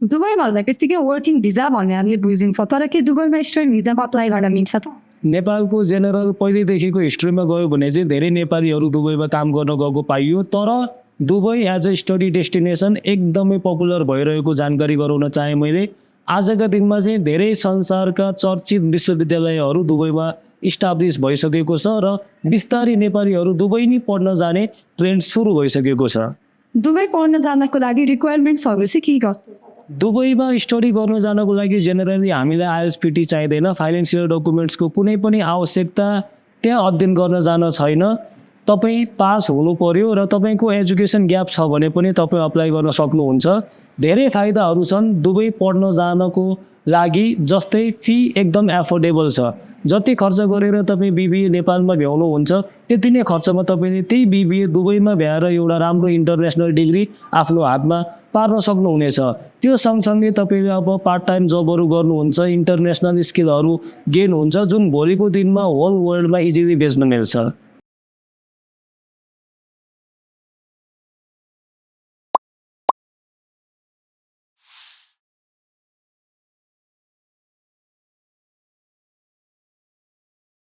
Dubai भन्दा बित्तिकै working visa भन्ने हामीले बुझिन्छ, तर के दुबईमा स्टुडेन्ट भिजामा अप्लाई गर्न मिल्छ त? नेपालको जेनरल पहिलेदेखिको हिस्ट्रीमा गयो भने चाहिँ धेरै नेपालीहरू दुबईमा काम गर्न गएको पाइयो, तर Dubai as a study destination एकदमै पपुलर भइरहेको जानकारी गराउन चाहेँ मैले। आजका दिनमा चाहिँ धेरै संसारका चर्चित विश्वविद्यालयहरू दुबईमा इस्टाब्लिस भइसकेको छ र बिस्तारै नेपालीहरू दुबई नै पढ्न जाने ट्रेन्ड सुरु भइसकेको छ। दुबई पढ्न जानको लागि रिक्वायरमेन्ट्सहरू चाहिँ के कस्तो छ? दुबईमा स्टडी गर्न जानको लागि जेनरली हामीलाई आइएलटिएस चाहिँदैन, फाइनेन्सियल डकुमेन्ट्सको कुनै पनि आवश्यकता त्यहाँ अध्ययन गर्न जान छैन। तपाईँ पास हुनु पर्यो र तपाईँको एजुकेसन ग्याप छ भने पनि तपाईँ अप्लाई गर्न सक्नुहुन्छ। धेरै फाइदाहरू छन् दुबई पढ्न जानको लागि, जस्तै फी एकदम एफोर्डेबल छ। जति खर्च गरेर तपाईँ बिबिए नेपालमा भ्याउनुहुन्छ त्यति नै खर्चमा तपाईँले त्यही बिबिए दुबईमा भ्याएर एउटा राम्रो इन्टरनेसनल डिग्री आफ्नो हातमा पार्न सक्नुहुनेछ। त्यो सँगसँगै तपाईँले अब पार्ट टाइम जबहरू गर्नुहुन्छ, इन्टरनेसनल स्किलहरू गेन हुन्छ, जुन भोलिको दिनमा होल वर्ल्डमा इजिली बेच्न मिल्छ।